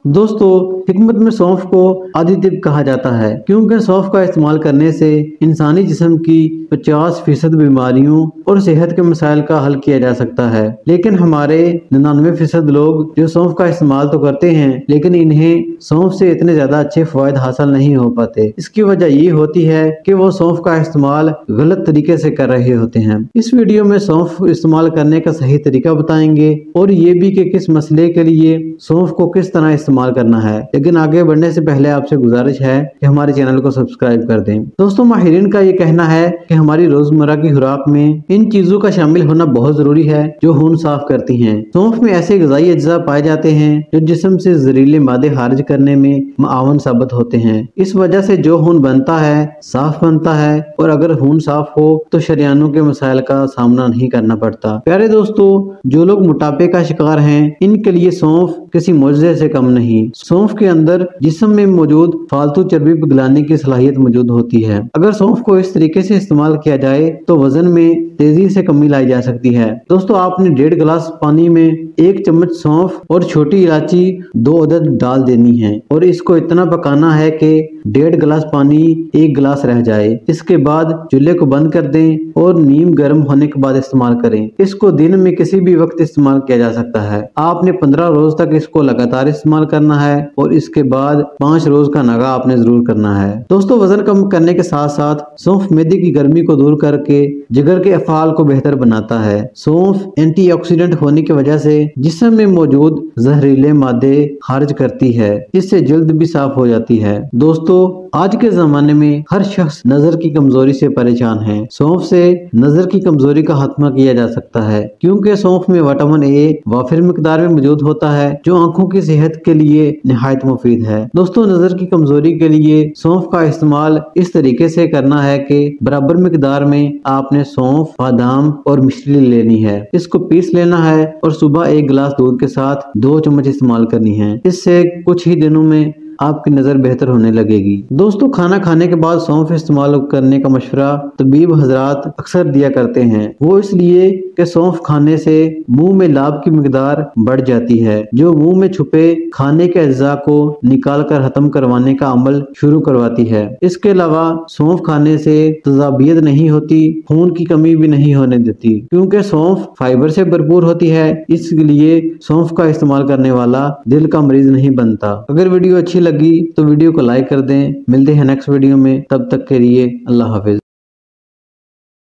दोस्तों, हिकमत में सौंफ को आदित्य कहा जाता है क्योंकि सौंफ का इस्तेमाल करने से इंसानी जिस्म की 50% बीमारियों और सेहत के मसाइल का हल किया जा सकता है। लेकिन हमारे 99% लोग जो सौंफ का इस्तेमाल तो करते हैं, लेकिन इन्हें सौंफ से इतने ज्यादा अच्छे फायदे हासिल नहीं हो पाते। इसकी वजह ये होती है कि वो सौंफ का इस्तेमाल गलत तरीके से कर रहे होते हैं। इस वीडियो में सौंफ इस्तेमाल करने का सही तरीका बताएंगे और ये भी कि किस मसले के लिए सौंफ को किस तरह इस्तेमाल करना है। लेकिन आगे बढ़ने से पहले आपसे गुजारिश है कि हमारे चैनल को सब्सक्राइब कर दें। दोस्तों, माहिरीन का ये कहना है कि हमारी रोजमर्रा की खुराक में इन चीजों का शामिल होना बहुत जरूरी है जो खून साफ करती हैं। सौंफ में ऐसे ग़िज़ाई अज्जा पाए जाते हैं जो जिस्म से जहरीले मादे खारिज करने में मुआवन साबित होते हैं। इस वजह से जो खून बनता है साफ बनता है और अगर खून साफ हो तो शरियानों के मसाइल का सामना नहीं करना पड़ता। प्यारे दोस्तों, जो लोग मोटापे का शिकार हैं, इनके लिए सौंफ किसी मुआवजे से कम नहीं। सौंफ के अंदर जिस्म में मौजूद फालतू चर्बी पिघलाने की सलाहियत मौजूद होती है। अगर सौंफ को इस तरीके से इस्तेमाल किया जाए तो वजन में तेजी से कमी लाई जा सकती है। दोस्तों, आपने 1.5 गिलास पानी में 1 चम्मच सौंफ और छोटी इलायची 2 अदद डाल देनी है और इसको इतना पकाना है कि 1.5 गिलास पानी 1 गिलास रह जाए। इसके बाद चूल्हे को बंद कर दें और नीम गर्म होने के बाद इस्तेमाल करें। इसको दिन में किसी भी वक्त इस्तेमाल किया जा सकता है। आपने 15 रोज तक इसको लगातार इस्तेमाल करना है और इसके बाद 5 रोज का नगा आपने जरूर करना है। दोस्तों, वजन कम करने के साथ साथ सौंफ मैदे की गर्मी को दूर करके जिगर के अफ़ाल को बेहतर बनाता है। सौंफ एंटीऑक्सीडेंट होने की वजह से जिस्म में मौजूद जहरीले मादे खारिज करती है, जिससे जल्द भी साफ हो जाती है। दोस्तों, आज के जमाने में हर शख्स नजर की कमजोरी से परेशान है। सौंफ से नजर की कमजोरी का खात्मा किया जा सकता है क्योंकि सौंफ में विटामिन ए वाफिर मिकदार में मौजूद होता है जो आंखों की सेहत के लिए निहायत मुफीद है। दोस्तों, नजर की कमजोरी के लिए सौंफ का इस्तेमाल इस तरीके से करना है कि बराबर मिकदार में आपने सौंफ, बादाम और मिश्री लेनी है। इसको पीस लेना है और सुबह 1 गिलास दूध के साथ 2 चम्मच इस्तेमाल करनी है। इससे कुछ ही दिनों में आपकी नजर बेहतर होने लगेगी। दोस्तों, खाना खाने के बाद सौंफ इस्तेमाल करने का मशवरा तबीब हजरात अक्सर दिया करते हैं। वो इसलिए कि सौंफ खाने से मुंह में लाभ की मिकदार बढ़ जाती है जो मुंह में छुपे खाने के अज्जा को निकाल कर खत्म करवाने का अमल शुरू करवाती है। इसके अलावा सौंफ खाने से तजाबियत नहीं होती, खून की कमी भी नहीं होने देती क्योंकि सौंफ फाइबर से भरपूर होती है। इसलिए सौंफ का इस्तेमाल करने वाला दिल का मरीज नहीं बनता। अगर वीडियो अच्छी लगी तो वीडियो को लाइक कर दें। मिलते हैं नेक्स्ट वीडियो में, तब तक के लिए अल्लाह हाफिज।